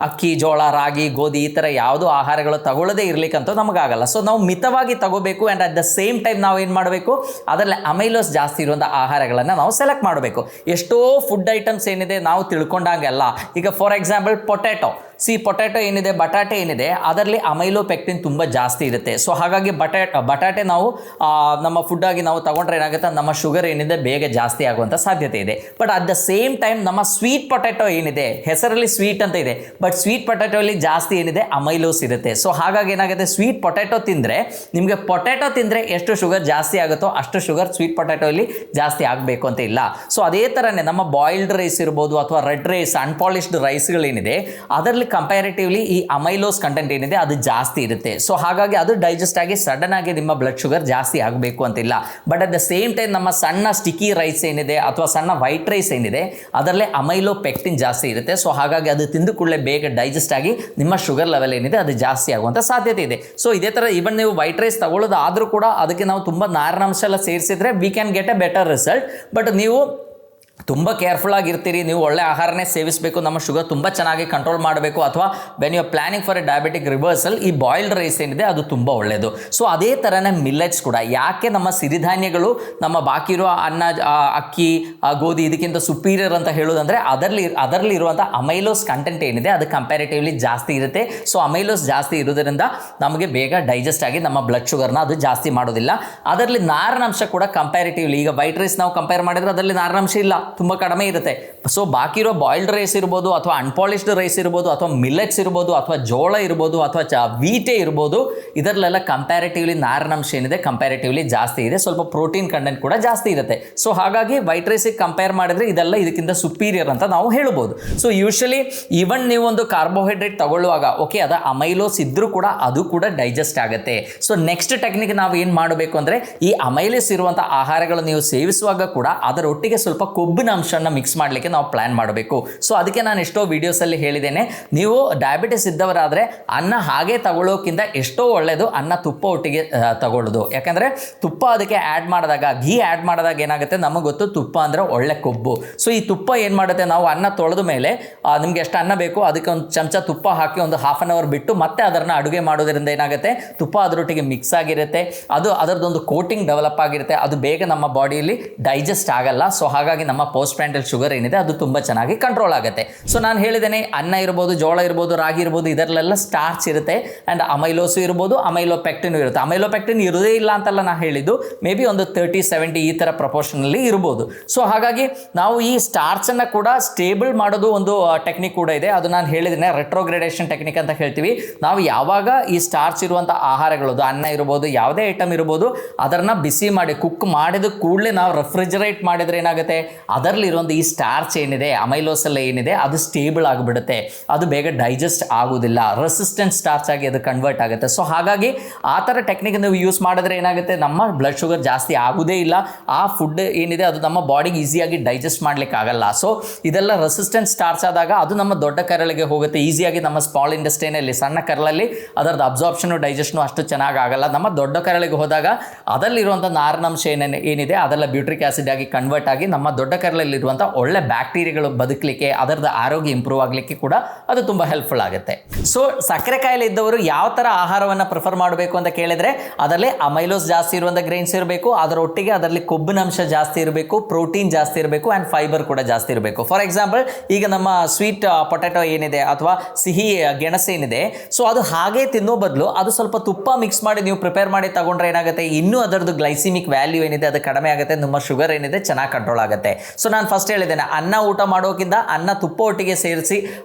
ಅಕ್ಕಿ, ಜೋಳ, ರಾಗಿ, ಗೋಧಿ ಈ ಥರ ಯಾವುದೋ ಆಹಾರಗಳು ತಗೊಳ್ಳದೇ ಇರಲಿಕ್ಕಂತೂ ನಮಗಾಗಲ್ಲ. ಸೊ ನಾವು ಮಿತವಾಗಿ ತಗೋಬೇಕು, and at the same time ನಾವು ಏನು ಮಾಡಬೇಕು, ಅದರಲ್ಲಿ ಅಮೈಲೋಸ್ ಜಾಸ್ತಿ ಇರುವಂಥ ಆಹಾರಗಳನ್ನು ನಾವು ಸೆಲೆಕ್ಟ್ ಮಾಡಬೇಕು. ಎಷ್ಟೋ ಫುಡ್ ಐಟಮ್ಸ್ ಏನಿದೆ ನಾವು ತಿಳ್ಕೊಂಡಾಗಲ್ಲ. ಈಗ ಫಾರ್ ಎಕ್ಸಾಂಪಲ್ ಪೊಟ್ಯಾಟೊ ಏನಿದೆ, ಬಟಾಟೆ ಏನಿದೆ, ಅದರಲ್ಲಿ ಅಮೈಲೋಪೆಕ್ಟಿನ್ ತುಂಬ ಜಾಸ್ತಿ ಇರುತ್ತೆ. ಸೊ ಹಾಗಾಗಿ ಬಟಾಟೆ ನಾವು ನಮ್ಮ ಫುಡ್ಡಾಗಿ ನಾವು ತಗೊಂಡ್ರೆ ಏನಾಗುತ್ತೆ, ನಮ್ಮ ಶುಗರ್ ಏನಿದೆ ಬೇಗ ಜಾಸ್ತಿ ಆಗುವಂಥ ಸಾಧ್ಯತೆ ಇದೆ. But at the same time ನಮ್ಮ ಸ್ವೀಟ್ ಪೊಟ್ಯಾಟೊ ಏನಿದೆ, ಹೆಸರಲ್ಲಿ ಸ್ವೀಟ್ ಅಂತ ಇದೆ, ಬಟ್ ಸ್ವೀಟ್ ಪೊಟ್ಯಾಟೊಲ್ಲಿ ಜಾಸ್ತಿ ಏನಿದೆ ಅಮೈಲೋಸ್ ಇರುತ್ತೆ. ಸೊ ಹಾಗಾಗಿ ಏನಾಗುತ್ತೆ, ಸ್ವೀಟ್ ಪೊಟ್ಯಾಟೊ ತಿಂದರೆ ನಿಮಗೆ ಪೊಟ್ಯಾಟೊ ತಿಂದರೆ ಎಷ್ಟು ಶುಗರ್ ಜಾಸ್ತಿ ಆಗುತ್ತೋ ಅಷ್ಟು ಶುಗರ್ ಸ್ವೀಟ್ ಪೊಟ್ಯಾಟೊಲ್ಲಿ ಜಾಸ್ತಿ ಆಗಬೇಕು ಅಂತ ಇಲ್ಲ. ಸೊ ಅದೇ ಥರನೇ ನಮ್ಮ ಬಾಯ್ಲ್ಡ್ ರೈಸ್ ಇರ್ಬೋದು ಅಥವಾ ರೆಡ್ ರೈಸ್, ಅನ್ಪಾಲಿಶ್ಡ್ ರೈಸ್ಗಳೇನಿದೆ ಅದರಲ್ಲಿ ಕಂಪ್ಯಾರಿಟಿವ್ಲಿ ಈ ಅಮೈಲೋಸ್ ಕಂಟೆಂಟ್ ಏನಿದೆ ಅದು ಜಾಸ್ತಿ ಇರುತ್ತೆ. ಸೊ ಹಾಗಾಗಿ ಅದು ಡೈಜೆಸ್ಟ್ ಆಗಿ ಸಡನ್ ಆಗಿ ನಿಮ್ಮ ಬ್ಲಡ್ ಶುಗರ್ ಜಾಸ್ತಿ ಆಗಬೇಕು ಅಂತಿಲ್ಲ. But at the same time ನಮ್ಮ ಸಣ್ಣ ಸ್ಟಿಕ್ಕಿ ರೈಸ್ ಏನಿದೆ ಅಥವಾ ಸಣ್ಣ ವೈಟ್ ರೈಸ್ ಏನಿದೆ ಅದರಲ್ಲೇ ಅಮೈಲೋಪೆಕ್ಟಿನ್ ಜಾಸ್ತಿ ಇರುತ್ತೆ. ಸೊ ಹಾಗಾಗಿ ಅದು ತಿಂದು ಕೂಡಲೇ ಬೇಗ ಡೈಜೆಸ್ಟ್ ಆಗಿ ನಿಮ್ಮ ಶುಗರ್ ಲೆವೆಲ್ ಏನಿದೆ ಅದು ಜಾಸ್ತಿ ಆಗುವಂಥ ಸಾಧ್ಯತೆ ಇದೆ. ಸೊ ಇದೇ ಥರ ಇವನ್ ನೀವು ವೈಟ್ ರೈಸ್ ತಗೊಳ್ಳೋದಾದರೂ ಕೂಡ ಅದಕ್ಕೆ ನಾವು ತುಂಬ ನಾರಿನಾಂಶ ಎಲ್ಲ ಸೇರಿಸಿದ್ರೆ we can get a better result. But ನೀವು ತುಂಬ ಕೇರ್ಫುಲ್ ಆಗಿರ್ತೀರಿ, ನೀವು ಒಳ್ಳೆ ಆಹಾರನೇ ಸೇವಿಸಬೇಕು, ನಮ್ಮ ಶುಗರ್ ತುಂಬ ಚೆನ್ನಾಗಿ ಕಂಟ್ರೋಲ್ ಮಾಡಬೇಕು, ಅಥವಾ when you are planning for a diabetic reversal ಈ ಬಾಯ್ಲ್ಡ್ ರೈಸ್ ಏನಿದೆ ಅದು ತುಂಬ ಒಳ್ಳೆಯದು. ಸೊ ಅದೇ ಥರನೇ ಮಿಲ್ಲೆಟ್ಸ್ ಕೂಡ, ಯಾಕೆ ನಮ್ಮ ಸಿರಿಧಾನ್ಯಗಳು ನಮ್ಮ ಬಾಕಿ ಇರುವ ಅನ್ನ, ಅಕ್ಕಿ, ಗೋಧಿ ಇದಕ್ಕಿಂತ ಸುಪೀರಿಯರ್ ಅಂತ ಹೇಳೋದಂದರೆ ಅದರಲ್ಲಿ ಇರುವಂಥ ಅಮೈಲೋಸ್ ಕಂಟೆಂಟ್ ಏನಿದೆ ಅದು ಕಂಪ್ಯಾರಿಟಿವ್ಲಿ ಜಾಸ್ತಿ ಇರುತ್ತೆ. ಸೊ ಅಮೈಲೋಸ್ ಜಾಸ್ತಿ ಇರೋದ್ರಿಂದ ನಮಗೆ ಬೇಗ ಡೈಜೆಸ್ಟ್ ಆಗಿ ನಮ್ಮ ಬ್ಲಡ್ ಶುಗರ್ನ ಅದು ಜಾಸ್ತಿ ಮಾಡೋದಿಲ್ಲ. ಅದರಲ್ಲಿ ನಾರಿನಂಶ ಕೂಡ ಕಂಪ್ಯಾರಿಟಿವ್ಲಿ, ಈಗ ವೈಟ್ ರೈಸ್ ನಾವು ಕಂಪೇರ್ ಮಾಡಿದರೆ ಅದರಲ್ಲಿ ನಾರಿನಂಶ ಇಲ್ಲ, ತುಂಬ ಕಡಿಮೆ ಇರುತ್ತೆ. ಸೊ ಬಾಕಿ ಇರೋ ಬಾಯ್ಲ್ಡ್ ರೈಸ್ ಇರ್ಬೋದು ಅಥವಾ ಅನ್ಪಾಲಿಶ್ಡ್ ರೈಸ್ ಇರ್ಬೋದು ಅಥವಾ ಮಿಲ್ಲೆಟ್ಸ್ ಇರ್ಬೋದು ಅಥವಾ ಜೋಳ ಇರ್ಬೋದು ಅಥವಾ ವೀಟೆ ಇರ್ಬೋದು, ಇದರಲ್ಲೆಲ್ಲ ಕಂಪ್ಯಾರಿಟಿವ್ಲಿ ನಾರಿನಂಶ ಏನಿದೆ ಕಂಪ್ಯಾರಿಟಿವ್ಲಿ ಜಾಸ್ತಿ ಇದೆ, ಸ್ವಲ್ಪ ಪ್ರೋಟೀನ್ ಕಂಟೆಂಟ್ ಕೂಡ ಜಾಸ್ತಿ ಇರುತ್ತೆ. ಸೊ ಹಾಗಾಗಿ ವೈಟ್ ರೈಸಿಗೆ ಕಂಪೇರ್ ಮಾಡಿದರೆ ಇದೆಲ್ಲ ಇದಕ್ಕಿಂತ ಸುಪೀರಿಯರ್ ಅಂತ ನಾವು ಹೇಳ್ಬೋದು. ಸೊ ಯೂಶಲಿ ಈವನ್ ನೀವು ಒಂದು ಕಾರ್ಬೋಹೈಡ್ರೇಟ್ ತಗೊಳ್ಳುವಾಗ ಓಕೆ ಅದು ಅಮೈಲೋಸ್ ಇದ್ದರೂ ಕೂಡ ಅದು ಕೂಡ ಡೈಜೆಸ್ಟ್ ಆಗುತ್ತೆ. ಸೊ ನೆಕ್ಸ್ಟ್ ಟೆಕ್ನಿಕ್ ನಾವು ಏನು ಮಾಡಬೇಕು ಅಂದರೆ, ಈ ಅಮೈಲೋಸ್ ಇರುವಂಥ ಆಹಾರಗಳು ನೀವು ಸೇವಿಸುವಾಗ ಕೂಡ ಅದರೊಟ್ಟಿಗೆ ಸ್ವಲ್ಪ ಕೊಬ್ಬಿನ ಅಂಶನ ಮಿಕ್ಸ್ ಮಾಡಲಿಕ್ಕೆ ನಾವು ಪ್ಲಾನ್ ಮಾಡಬೇಕು. ಸೊ ಅದಕ್ಕೆ ನಾನು ಎಷ್ಟೋ ವೀಡಿಯೋಸಲ್ಲಿ ಹೇಳಿದ್ದೇನೆ, ನೀವು ಡಯಾಬಿಟಿಸ್ ಇದ್ದವರಾದರೆ ಅನ್ನ ಹಾಗೆ ತಗೊಳ್ಳೋಕ್ಕಿಂತ ಎಷ್ಟೋ ಒಳ್ಳೆಯದು ಅನ್ನ ತುಪ್ಪ ಒಟ್ಟಿಗೆ ತಗೊಳ್ಳೋದು. ಯಾಕಂದರೆ ತುಪ್ಪ ಅದಕ್ಕೆ ಆ್ಯಡ್ ಮಾಡಿದಾಗ, ಘೀ ಆ್ಯಡ್ ಮಾಡಿದಾಗ ಏನಾಗುತ್ತೆ, ನಮಗೆ ಗೊತ್ತು ತುಪ್ಪ ಅಂದರೆ ಒಳ್ಳೆ ಕೊಬ್ಬು. ಸೊ ಈ ತುಪ್ಪ ಏನು ಮಾಡುತ್ತೆ, ನಾವು ಅನ್ನ ತೊಳೆದ ಮೇಲೆ ನಿಮಗೆ ಎಷ್ಟು ಅನ್ನ ಬೇಕು ಅದಕ್ಕೆ ಒಂದು ಚಮಚ ತುಪ್ಪ ಹಾಕಿ ಒಂದು ಹಾಫ್ ಆನ್ ಅವರ್ ಬಿಟ್ಟು ಮತ್ತೆ ಅದನ್ನು ಅಡುಗೆ ಮಾಡೋದ್ರಿಂದ ಏನಾಗುತ್ತೆ, ತುಪ್ಪ ಅದರೊಟ್ಟಿಗೆ ಮಿಕ್ಸ್ ಆಗಿರುತ್ತೆ, ಅದರದ್ದೊಂದು ಕೋಟಿಂಗ್ ಡೆವಲಪ್ ಆಗಿರುತ್ತೆ, ಅದು ಬೇಗ ನಮ್ಮ ಬಾಡಿಯಲ್ಲಿ ಡೈಜೆಸ್ಟ್ ಆಗಲ್ಲ. ಸೊ ಹಾಗಾಗಿ ನಮ್ಮ ಪೋಸ್ಟ್ ಪ್ರೆಂಟಲ್ ಶುಗರ್ ಏನಿದೆ ಅದು ತುಂಬ ಚೆನ್ನಾಗಿ ಕಂಟ್ರೋಲ್ ಆಗುತ್ತೆ. ಸೊ ನಾನು ಹೇಳಿದ್ದೇನೆ, ಅನ್ನ ಇರ್ಬೋದು, ಜೋಳ ಇರ್ಬೋದು, ರಾಗಿ ಇರ್ಬೋದು, ಇದರಲ್ಲೆಲ್ಲ ಸ್ಟಾರ್ಚ್ ಇರುತ್ತೆ ಆ್ಯಂಡ್ ಅಮೈಲೋಸು ಇರ್ಬೋದು, ಅಮೈಲೋಪೆಕ್ಟಿನ್ ಇರುತ್ತೆ. ಅಮೈಲೋಪೆಕ್ಟಿನ್ ಇರೋದೇ ಇಲ್ಲ ಅಂತಲ್ಲ ನಾನು ಹೇಳಿದ್ದು, ಮೇ ಬಿ ಒಂದು 30-70 ಈ ಥರ ಪ್ರಪೋರ್ಷನಲ್ಲಿ ಇರ್ಬೋದು. ಸೊ ಹಾಗಾಗಿ ನಾವು ಈ ಸ್ಟಾರ್ಚನ್ನು ಕೂಡ ಸ್ಟೇಬಲ್ ಮಾಡೋದು ಒಂದು ಟೆಕ್ನಿಕ್ ಕೂಡ ಇದೆ, ಅದು ನಾನು ಹೇಳಿದ್ದೇನೆ, ರೆಟ್ರೋಗ್ರೇಡೇಷನ್ ಟೆಕ್ನಿಕ್ ಅಂತ ಹೇಳ್ತೀವಿ. ನಾವು ಯಾವಾಗ ಈ ಸ್ಟಾರ್ಚ್ ಇರುವಂಥ ಆಹಾರಗಳದು, ಅನ್ನ ಇರ್ಬೋದು, ಯಾವುದೇ ಐಟಮ್ ಇರ್ಬೋದು, ಅದನ್ನು ಬಿಸಿ ಮಾಡಿ ಕುಕ್ ಮಾಡಿದ ಕೂಡಲೇ ನಾವು ರೆಫ್ರಿಜರೇಟ್ ಮಾಡಿದರೆ ಏನಾಗುತ್ತೆ, ಅದರಲ್ಲಿರುವಂಥ ಈ ಸ್ಟಾರ್ಚ್ ಏನಿದೆ ಅಮೈಲೋಸಲ್ಲಿ ಏನಿದೆ ಅದು ಸ್ಟೇಬಲ್ ಆಗಿಬಿಡುತ್ತೆ, ಅದು ಬೇಗ ಡೈಜೆಸ್ಟ್ ಆಗೋದಿಲ್ಲ, ರೆಸಿಸ್ಟೆಂಟ್ ಸ್ಟಾರ್ಚ್ ಆಗಿ ಅದು ಕನ್ವರ್ಟ್ ಆಗುತ್ತೆ. ಸೊ ಹಾಗಾಗಿ ಆ ಥರ ಟೆಕ್ನಿಕ್ ನೀವು ಯೂಸ್ ಮಾಡಿದ್ರೆ ಏನಾಗುತ್ತೆ, ನಮ್ಮ ಬ್ಲಡ್ ಶುಗರ್ ಜಾಸ್ತಿ ಆಗೋದೇ ಇಲ್ಲ, ಆ ಫುಡ್ ಏನಿದೆ ಅದು ನಮ್ಮ ಬಾಡಿಗೆ ಈಸಿಯಾಗಿ ಡೈಜೆಸ್ಟ್ ಮಾಡ್ಲಿಕ್ಕೆ ಆಗಲ್ಲ. ಸೊ ಇದೆಲ್ಲ ರೆಸಿಸ್ಟೆಂಟ್ ಸ್ಟಾರ್ಚ್ ಆದಾಗ ಅದು ನಮ್ಮ ದೊಡ್ಡ ಕರಳಿಗೆ ಹೋಗುತ್ತೆ ಈಸಿಯಾಗಿ, ನಮ್ಮ ಸ್ಮಾಲ್ ಇಂಟೆಸ್ಟೈನಲ್ಲಿ ಸಣ್ಣ ಕರಳಲ್ಲಿ ಅದರದ್ದು ಅಬ್ಸಾರ್ಪ್ಷನು ಡೈಜೆಷನು ಅಷ್ಟು ಚೆನ್ನಾಗಿ ಆಗಲ್ಲ. ನಮ್ಮ ದೊಡ್ಡ ಕರಳಿಗೆ ಹೋದಾಗ ಅದರಲ್ಲಿರುವಂಥ ನಾರಿನಂಶ ಏನಿದೆ ಅದೆಲ್ಲ ಬ್ಯೂಟ್ರಿಕ್ ಆಸಿಡ್ ಆಗಿ ಕನ್ವರ್ಟ್ ಆಗಿ ನಮ್ಮ ದೊಡ್ಡ ಕರಳಲ್ಲಿರುವಂಥ ಒಳ್ಳೆ ಬ್ಯಾಕ್ಟೀರಿಯಾಗಳು ಬದುಕಲಿಕ್ಕೆ, ಅದರದ್ದು ಆರೋಗ್ಯ ಇಂಪ್ರೂವ್ ಆಗಲಿಕ್ಕೆ ಕೂಡ ಅದು ತುಂಬ ಹೆಲ್ಪ್ಫುಲ್ ಆಗುತ್ತೆ. ಸೊ ಸಕ್ಕರೆ ಕಾಯಿಲೆ ಇದ್ದವರು ಯಾವ ಥರ ಆಹಾರವನ್ನು ಪ್ರಿಫರ್ ಮಾಡಬೇಕು ಅಂತ ಕೇಳಿದರೆ ಅದರಲ್ಲಿ ಅಮೈಲೋಸ್ ಜಾಸ್ತಿ ಇರುವಂಥ ಗ್ರೈನ್ಸ್ ಇರಬೇಕು, ಅದರೊಟ್ಟಿಗೆ ಅದರಲ್ಲಿ ಕೊಬ್ಬಿನಂಶ ಜಾಸ್ತಿ ಇರಬೇಕು, ಪ್ರೋಟೀನ್ ಜಾಸ್ತಿ ಇರಬೇಕು ಆ್ಯಂಡ್ ಫೈಬರ್ ಕೂಡ ಜಾಸ್ತಿ ಇರಬೇಕು. ಫಾರ್ ಎಕ್ಸಾಂಪಲ್ ಈಗ ನಮ್ಮ ಸ್ವೀಟ್ ಪೊಟ್ಯಾಟೊ ಏನಿದೆ ಅಥವಾ ಸಿಹಿ ಗೆಣಸು ಏನಿದೆ, ಸೊ ಅದು ಹಾಗೆ ತಿನ್ನೋ ಬದಲು ಅದು ಸ್ವಲ್ಪ ತುಪ್ಪ ಮಿಕ್ಸ್ ಮಾಡಿ ನೀವು ಪ್ರಿಪೇರ್ ಮಾಡಿ ತಗೊಂಡ್ರೆ ಏನಾಗುತ್ತೆ, ಇನ್ನೂ ಅದರದ್ದು ಗ್ಲೈಸಿಮಿಕ್ ವ್ಯಾಲ್ಯೂ ಏನಿದೆ ಅದು ಕಡಿಮೆ ಆಗುತ್ತೆ, ನಿಮ್ಮ ಶುಗರ್ ಏನಿದೆ ಚೆನ್ನಾಗಿ ಕಂಟ್ರೋಲ್ ಆಗುತ್ತೆ. ಸೊ ನಾನು ಫಸ್ಟ್ ಹೇಳಿದ್ದೇನೆ, ಅನ್ನ ಊಟ ಮಾಡೋಕ್ಕಿಂತ ಅನ್ನ ತುಪ್ಪ ಒಟ್ಟಿಗೆ ಸೇರಿಸಿ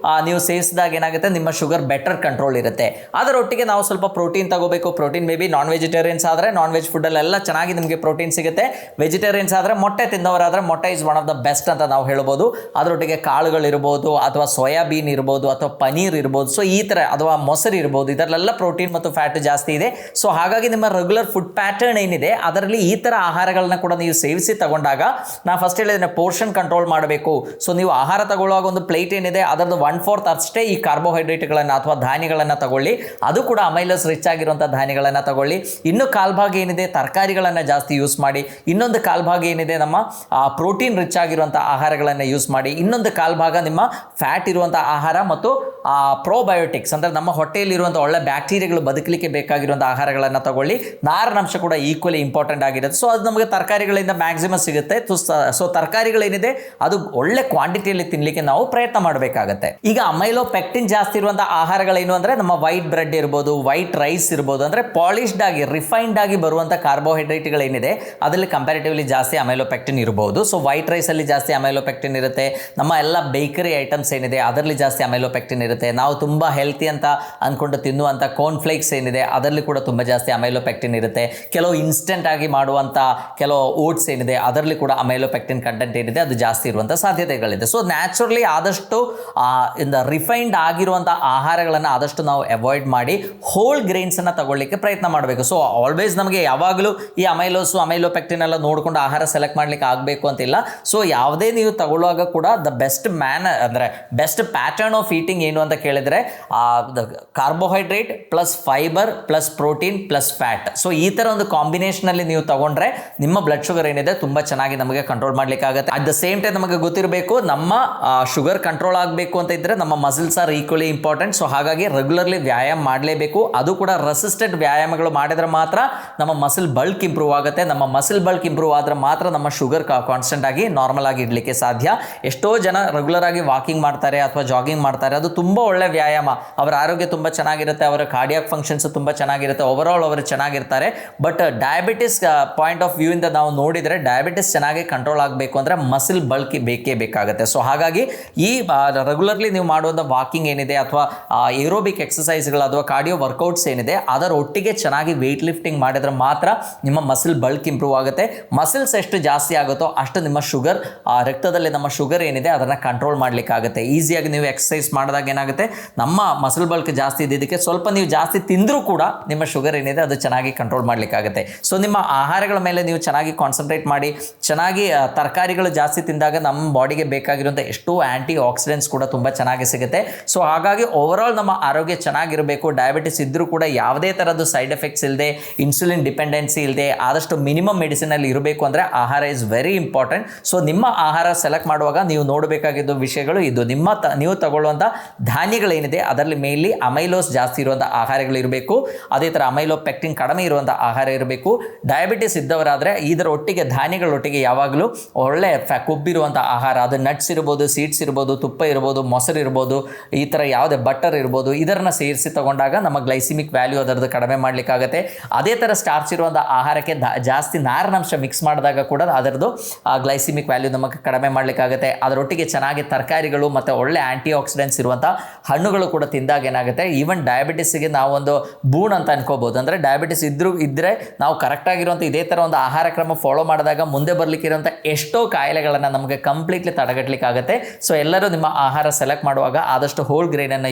ನೀವು ಸೇರಿಸಿದಾಗ ಏನಾಗುತ್ತೆ, ನಿಮ್ಮ ಶುಗರ್ ಬೆಟರ್ ಕಂಟ್ರೋಲ್ ಇರುತ್ತೆ. ಅದರೊಟ್ಟಿಗೆ ನಾವು ಸ್ವಲ್ಪ ಪ್ರೋಟೀನ್ ತಗೋಬೇಕು. Protein may B non vegetarians ಆದರೆ ನಾನ್ ವೆಜ್ ಫುಡ್ಡಲ್ಲೆಲ್ಲ ಚೆನ್ನಾಗಿ ನಿಮಗೆ ಪ್ರೋಟೀನ್ ಸಿಗುತ್ತೆ. ವೆಜಿಟೇರಿಯನ್ಸ್ ಆದರೆ ಮೊಟ್ಟೆ ತಿನ್ನೋರಾದರೆ ಮೊಟ್ಟೆ is one of the best ಅಂತ ನಾವು ಹೇಳ್ಬೋದು. ಅದರೊಟ್ಟಿಗೆ ಕಾಳುಗಳಿರ್ಬೋದು ಅಥವಾ ಸೋಯಾಬೀನ್ ಇರ್ಬೋದು ಅಥವಾ ಪನೀರ್ ಇರ್ಬೋದು, ಸೊ ಈ ಥರ ಅಥವಾ ಮೊಸರು ಇರ್ಬೋದು, ಇದರಲ್ಲೆಲ್ಲ ಪ್ರೋಟೀನ್ ಮತ್ತು ಫ್ಯಾಟ್ ಜಾಸ್ತಿ ಇದೆ. ಸೊ ಹಾಗಾಗಿ ನಿಮ್ಮ ರೆಗ್ಯುಲರ್ ಫುಡ್ ಪ್ಯಾಟರ್ನ್ ಏನಿದೆ ಅದರಲ್ಲಿ ಈ ಥರ ಆಹಾರಗಳನ್ನ ಕೂಡ ನೀವು ಸೇವಿಸಿ ತಗೊಂಡಾಗ, ನಾನು ಫಸ್ಟ್ ಹೇಳಿದ್ರೆ ಪೋರ್ಷನ್ ಕಂಟ್ರೋಲ್ ಮಾಡಬೇಕು. ಸೊ ನೀವು ಆಹಾರ ತಗೊಳ್ಳುವಾಗ ಒಂದು ಪ್ಲೇಟ್ ಏನಿದೆ ಅದರದ್ದು 1/4 ಅಷ್ಟೇ ಈ ಕಾರ್ಬೋಹೈಡ್ರೇಟ್ಗಳನ್ನು ಅಥವಾ ಧಾನ್ಯಗಳನ್ನು ತಗೊಳ್ಳಿ, ಅದು ಕೂಡ ಅಮೈಲಸ್ ರಿಚ್ ಆಗಿರುವಂಥ ಧಾನ್ಯಗಳನ್ನು ತಗೊಳ್ಳಿ. ಇನ್ನು ಕಾಲ್ಭಾಗ ಏನಿದೆ ತರಕಾರಿಗಳನ್ನು ಜಾಸ್ತಿ ಯೂಸ್ ಮಾಡಿ, ಇನ್ನೊಂದು ಕಾಲ್ಭಾಗ ಏನಿದೆ ನಮ್ಮ ಪ್ರೋಟೀನ್ ರಿಚ್ ಆಗಿರುವಂಥ ಆಹಾರಗಳನ್ನು ಯೂಸ್ ಮಾಡಿ, ಇನ್ನೊಂದು ಕಾಲ್ಭಾಗ ನಿಮ್ಮ ಫ್ಯಾಟ್ ಇರುವಂಥ ಆಹಾರ ಮತ್ತು ಪ್ರೋಬಯೋಟಿಕ್ಸ್ ಅಂದರೆ ನಮ್ಮ ಹೊಟ್ಟೆಯಲ್ಲಿರುವಂಥ ಒಳ್ಳೆ ಬ್ಯಾಕ್ಟೀರಿಯಾಗಳು ಬದುಕಲಿಕ್ಕೆ ಬೇಕಾಗಿರುವಂಥ ಆಹಾರಗಳನ್ನು ತಗೊಳ್ಳಿ. ನಾರಿನಂಶ ಕೂಡ ಈಕ್ವಲಿ ಇಂಪಾರ್ಟೆಂಟ್ ಆಗಿರುತ್ತೆ. ಸೊ ಅದು ನಮಗೆ ತರಕಾರಿಗಳಿಂದ ಮ್ಯಾಕ್ಸಿಮಮ್ ಸಿಗುತ್ತೆ. ಸೊ ತರಕಾರಿಗಳೇನಿದೆ ಅದು ಒಳ್ಳೆ ಕ್ವಾಂಟಿಟಿಯಲ್ಲಿ ತಿನ್ನಲಿಕ್ಕೆ ನಾವು ಪ್ರಯತ್ನ ಮಾಡಬೇಕಾಗತ್ತೆ. ಈಗ ಅಮೈಲೋ ಪೆಕ್ಟಿನ್ ಜಾಸ್ತಿ ಇರುವಂಥ ಆಹಾರಗಳೇನು ಅಂದರೆ ನಮ್ಮ ವೈಟ್ ಬ್ರೆಡ್ ಇರ್ಬೋದು, ವೈಟ್ ರೈಸ್ ಇರ್ಬೋದು, ಅಂದರೆ ಪಾಲಿಶ್ಡ್ ಆಗಿ ರಿಫೈನ್ಡ್ ಆಗಿ ಬರುವಂಥ ಕಾರ್ಬೋಹೈಡ್ರೇಟ್ಗಳೇನಿದೆ ಅದರಲ್ಲಿ ಕಂಪ್ಯಾರಿಟಿವ್ಲಿ ಜಾಸ್ತಿ ಅಮೈಲೋ ಪೆಕ್ಟಿನ್ ಇರ್ಬೋದು. ಸೊ ವೈಟ್ ರೈಸಲ್ಲಿ ಜಾಸ್ತಿ ಅಮೈಲೋ ಪೆಕ್ಟಿನ್ ಇರುತ್ತೆ. ನಮ್ಮ ಎಲ್ಲ ಬೇಕರಿ ಐಟಮ್ಸ್ ಏನಿದೆ ಅದರಲ್ಲಿ ಜಾಸ್ತಿ ಅಮೈಲೋ ಪೆಕ್ಟಿನ್ ಇರುತ್ತೆ. ನಾವು ತುಂಬ ಹೆಲ್ತಿ ಅಂತ ಅಂದ್ಕೊಂಡು ತಿನ್ನುವಂಥ ಕಾರ್ನ್ ಫ್ಲೇಕ್ಸ್ ಏನಿದೆ ಅದರಲ್ಲಿ ಕೂಡ ತುಂಬ ಜಾಸ್ತಿ ಅಮೈಲೋ ಪೆಕ್ಟಿನ್ ಇರುತ್ತೆ. ಕೆಲವು ಇನ್ಸ್ಟೆಂಟ್ ಆಗಿ ಮಾಡುವಂಥ ಕೆಲವು ಓಟ್ಸ್ ಏನಿದೆ ಅದರಲ್ಲಿ ಕೂಡ ಅಮೈಲೋ ಪೆಕ್ಟಿನ್ ಕಂಟೆಂಟ್ ಏನಿದೆ ಅದು ಜಾಸ್ತಿ ಇರುವಂಥ ಸಾಧ್ಯತೆಗಳಿದೆ. ಸೊ ನ್ಯಾಚುರಲಿ ಆದಷ್ಟು ರಿಫೈನ್ಡ್ ಆಗಿರುವಂಥ ಆಹಾರಗಳನ್ನು ಆದಷ್ಟು ನಾವು ಅವಾಯ್ಡ್ ಮಾಡಿ ಹೋಲ್ ಗ್ರೈನ್ಸನ್ನು ತಗೊಳ್ಳಿಕ್ಕೆ ಪ್ರಯತ್ನ ಮಾಡಬೇಕು. ಸೊ ಆಲ್ವೇಸ್ ನಮಗೆ ಯಾವಾಗಲೂ ಈ ಅಮೈಲೋ ಪೆಕ್ಟಿನ್ ಎಲ್ಲ ನೋಡಿಕೊಂಡು ಆಹಾರ ಸೆಲೆಕ್ಟ್ ಮಾಡಲಿಕ್ಕೆ ಆಗಬೇಕು ಅಂತಿಲ್ಲ. ಸೊ ಯಾವುದೇ ನೀವು ತಗೊಳ್ಳುವಾಗ ಕೂಡ ದ ಬೆಸ್ಟ್ ಅಂದರೆ ಬೆಸ್ಟ್ ಪ್ಯಾಟರ್ನ್ ಆಫ್ ಈಟಿಂಗ್ ಏನು ಅಂತ ಕೇಳಿದರೆ carbohydrate plus fibre plus protein plus fat. So ಈ ಥರ ಒಂದು ಕಾಂಬಿನೇಷನಲ್ಲಿ ನೀವು ತಗೊಂಡ್ರೆ ನಿಮ್ಮ ಬ್ಲಡ್ ಶುಗರ್ ಏನಿದೆ ತುಂಬ ಚೆನ್ನಾಗಿ ನಮಗೆ ಕಂಟ್ರೋಲ್ ಮಾಡಲಿಕ್ಕಾಗುತ್ತೆ. ಅಟ್ ದ ಸೇಮ್ ಟೈಮ್ ನಮಗೆ ಗೊತ್ತಿರಬೇಕು, ನಮ್ಮ ಶುಗರ್ ಕಂಟ್ರೋಲ್ ಆಗಬೇಕು ಅಂತ ಇದ್ದರೆ ನಮ್ಮ muscles are equally important. So ಹಾಗಾಗಿ ರೆಗ್ಯುಲರ್ಲಿ ವ್ಯಾಯಾಮ ಮಾಡಲೇಬೇಕು. ಅದು ಕೂಡ ರೆಸಿಸ್ಟೆಂಟ್ ವ್ಯಾಯಾಮಗಳು ಮಾಡಿದರೆ ಮಾತ್ರ ನಮ್ಮ ಮಸಲ್ ಬಲ್ಕ್ ಇಂಪ್ರೂವ್ ಆಗುತ್ತೆ. ನಮ್ಮ ಮಸಲ್ ಬಲ್ಕ್ ಇಂಪ್ರೂವ್ ಆದರೆ ಮಾತ್ರ ನಮ್ಮ ಶುಗರ್ ಕಾನ್ಸ್ಟೆಂಟ್ ಆಗಿ ನಾರ್ಮಲ್ ಆಗಿ ಇಡಲಿಕ್ಕೆ ಸಾಧ್ಯ. ಎಷ್ಟೋ ಜನ ರೆಗ್ಯುಲರ್ ಆಗಿ ವಾಕಿಂಗ್ ಮಾಡ್ತಾರೆ ಅಥವಾ ಜಾಗಿಂಗ್ ಮಾಡ್ತಾರೆ, ಅದು ತುಂಬ ಒಳ್ಳೆ ವ್ಯಾಯಾಮ, ಅವರ ಆರೋಗ್ಯ ತುಂಬ ಚೆನ್ನಾಗಿರುತ್ತೆ, ಅವರ ಕಾರ್ಡಿಯಾಕ್ ಫಂಕ್ಷನ್ಸ್ ತುಂಬ ಚೆನ್ನಾಗಿರುತ್ತೆ, ಓವರಾಲ್ ಅವರು ಚೆನ್ನಾಗಿರ್ತಾರೆ. But diabetes point of view ಇಂದ ನಾವು ನೋಡಿದರೆ ಡಯಾಬಿಟಿಸ್ ಚೆನ್ನಾಗಿ ಕಂಟ್ರೋಲ್ ಆಗಬೇಕು ಅಂದರೆ ಮಸಲ್ ಬಲ್ಕ್ ಬೇಕೇ ಬೇಕಾಗುತ್ತೆ. ಸೊ ಹಾಗಾಗಿ ಈ ರೆಗ್ಯುಲರ್ಲಿ ನೀವು ಮಾಡುವಂಥ ವಾಕಿಂಗ್ ಏನಿದೆ ಅಥವಾ ಏರೋಬಿಕ್ ಎಕ್ಸಸೈಸ್ಗಳು ಅಥವಾ ಕಾರ್ಡಿಯೋ ವರ್ಕೌಟ್ಸ್ ಏನಿದೆ ಅದರ ಒಟ್ಟಿಗೆ ಚೆನ್ನಾಗಿ ವೆಯ್ಟ್ ಲಿಫ್ಟಿಂಗ್ ಮಾಡಿದ್ರೆ ಮಾತ್ರ ನಿಮ್ಮ ಮಸಲ್ ಬಲ್ಕ್ ಇಂಪ್ರೂವ್ ಆಗುತ್ತೆ. ಮಸಲ್ಸ್ ಎಷ್ಟು ಜಾಸ್ತಿ ಆಗುತ್ತೋ ಅಷ್ಟು ನಿಮ್ಮ ಶುಗರ್ ರಕ್ತದಲ್ಲಿ ನಮ್ಮ ಶುಗರ್ ಏನಿದೆ ಅದನ್ನು ಕಂಟ್ರೋಲ್ ಮಾಡಲಿಕ್ಕಾಗುತ್ತೆ. ಈಸಿಯಾಗಿ ನೀವು ಎಕ್ಸಸೈಸ್ ಮಾಡಿದಾಗ ಏನಾಗುತ್ತೆ, ನಮ್ಮ ಮಸಲ್ ಬಲ್ಕ್ ಜಾಸ್ತಿ ಇದ್ದಿದ್ದಕ್ಕೆ ಸ್ವಲ್ಪ ನೀವು ಜಾಸ್ತಿ ತಿಂದರೂ ಕೂಡ ನಿಮ್ಮ ಶುಗರ್ ಏನಿದೆ ಅದು ಚೆನ್ನಾಗಿ ಕಂಟ್ರೋಲ್ ಮಾಡಲಿಕ್ಕಾಗುತ್ತೆ. ಸೊ ನಿಮ್ಮ ಆಹಾರಗಳ ಮೇಲೆ ನೀವು ಚೆನ್ನಾಗಿ ಕಾನ್ಸಂಟ್ರೇಟ್ ಮಾಡಿ, ಚೆನ್ನಾಗಿ ತರಕಾರಿಗಳು ಜಾಸ್ತಿ ತಿಂದಾಗ ನಮ್ಮ ಬಾಡಿಗೆ ಬೇಕಾಗಿರುವಂಥ ಎಷ್ಟೋ ಆ್ಯಂಟಿ ಆಕ್ಸಿಡೆಂಟ್ಸ್ ಕೂಡ ತುಂಬ ಚೆನ್ನಾಗಿ ಸಿಗುತ್ತೆ. ಸೊ ಹಾಗಾಗಿ ಓವರಾಲ್ ನಮ್ಮ ಆರೋಗ್ಯ ಚೆನ್ನಾಗಿರಬೇಕು. ಡಯಾಬಿಟಿಸ್ ಇದ್ದರೂ ಕೂಡ ಯಾವುದೇ ಥರದ್ದು ಸೈಡ್ ಎಫೆಕ್ಟ್ಸ್ ಇಲ್ಲದೆ, ಇನ್ಸುಲಿನ್ ಡಿಪೆಂಡೆನ್ಸಿ ಇಲ್ಲದೆ ಆದಷ್ಟು ಮಿನಿಮಮ್ ಮೆಡಿಸಿನಲ್ಲಿ ಇರಬೇಕು ಅಂದರೆ ಆಹಾರ ಇಸ್ ವೆರಿ ಇಂಪಾರ್ಟೆಂಟ್. ಸೊ ನಿಮ್ಮ ಆಹಾರ ಸೆಲೆಕ್ಟ್ ಮಾಡುವಾಗ ನೀವು ನೋಡಬೇಕಾಗಿದ್ದು ವಿಷಯಗಳು ಇದು. ನೀವು ತಗೊಳ್ಳುವಂಥ ಧಾನ್ಯಗಳೇನಿದೆ ಅದರಲ್ಲಿ ಮೇನ್ಲಿ ಅಮೈಲೋಸ್ ಜಾಸ್ತಿ ಇರುವಂಥ ಆಹಾರಗಳು ಇರಬೇಕು. ಅದೇ ಥರ ಅಮೈಲೋ ಪೆಕ್ಟಿನ್ ಕಡಿಮೆ ಇರುವಂಥ ಆಹಾರ ಇರಬೇಕು. ಡಯಾಬಿಟಿಸ್ ಇದ್ದವರಾದರೆ ಇದರ ಒಟ್ಟಿಗೆ ಧಾನ್ಯಗಳೊಟ್ಟಿಗೆ ಯಾವಾಗಲೂ ಒಳ್ಳೆ ಕೊಬ್ಬಿರುವಂಥ ಆಹಾರ, ಅದು ನಟ್ಸ್ ಇರ್ಬೋದು, ಸೀಡ್ಸ್ ಇರ್ಬೋದು, ತುಪ್ಪ ಇರ್ಬೋದು, ಮೊಸರು ಇರ್ಬೋದು, ಈ ಥರ ಯಾವುದೇ ಬಟರ್ ಇರ್ಬೋದು, ಇದನ್ನು ಸೇರಿಸಿ ತಗೊಂಡಾಗ ನಮ್ಮ ಗ್ಲೈಸಿಮಿಕ್ ವ್ಯಾಲ್ಯೂ ಅದರದ್ದು ಕಡಿಮೆ ಮಾಡಲಿಕ್ಕಾಗುತ್ತೆ. ಅದೇ ಥರ ಸ್ಟಾರ್ಚ್ ಇರುವಂಥ ಆಹಾರಕ್ಕೆ ಜಾಸ್ತಿ ನಾರಿನಂಶ ಮಿಕ್ಸ್ ಮಾಡಿದಾಗ ಕೂಡ ಅದರದ್ದು ಗ್ಲೈಸಿಮಿಕ್ ವ್ಯಾಲ್ಯೂ ನಮಗೆ ಕಡಿಮೆ ಮಾಡಲಿಕ್ಕಾಗುತ್ತೆ. ಅದರೊಟ್ಟಿಗೆ ಚೆನ್ನಾಗಿ ತರಕಾರಿಗಳು ಮತ್ತು ಒಳ್ಳೆ ಆ್ಯಂಟಿ ಆಕ್ಸಿಡೆಂಟ್ಸ್ ಇರುವಂಥ ಹಣ್ಣುಗಳು ಕೂಡ ತಿಂದಾಗ ಏನಾಗುತ್ತೆ, ಈವನ್ ಡಯಾಬಿಟಿಸ್ಗೆ ನಾವೊಂದು ಬೂನ್ ಅಂತ ಅನ್ಕೋಬೋದು. ಅಂದರೆ ಡಯಾಬಿಟಿಸ್ ಇದ್ದರೆ ನಾವು ಕರೆಕ್ಟಾಗಿರುವಂಥ ಇದೇ ಥರ ಒಂದು ಆಹಾರ ಕ್ರಮ ಫಾಲೋ ಮಾಡಿದಾಗ ಮುಂದೆ ಬರಲಿಕ್ಕಿರುವಂಥ ಎಷ್ಟೋ ಕಾಯಿಲೆಗಳನ್ನು ನಮಗೆ ಕಂಪ್ಲೀಟ್ಲಿ ತಡೆಗಟ್ಟಲಿಕ್ಕಾಗುತ್ತೆ. ಸೊ ಎಲ್ಲರೂ ನಿಮ್ಮ ಆಹಾರ ಸೆಲೆಕ್ಟ್ ಮಾಡುವಾಗ ಆದಷ್ಟು ಹೋಲ್ ಗ್ರೇನನ್ನು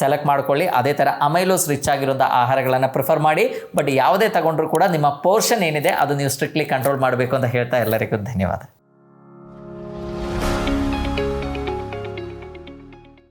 ಸೆಲೆಕ್ಟ್ ಮಾಡ್ಕೊಳ್ಳಿ. ಅದೇ ಥರ ಅಮೈಲೋಸ್ ರಿಚ್ ಆಗಿರುವಂಥ ಆಹಾರಗಳನ್ನು ಪ್ರಿಫರ್ ಮಾಡಿ. ಬಟ್ ಯಾವುದೇ ತಗೊಂಡ್ರೂ ಕೂಡ ನಿಮ್ಮ ಪೋರ್ಷನ್ ಏನಿದೆ ಅದು ನೀವು ಸ್ಟ್ರಿಕ್ಟ್ಲಿ ಕಂಟ್ರೋಲ್ ಮಾಡಬೇಕು ಅಂತ ಹೇಳ್ತಾ ಎಲ್ಲರಿಗೂ ಧನ್ಯವಾದ.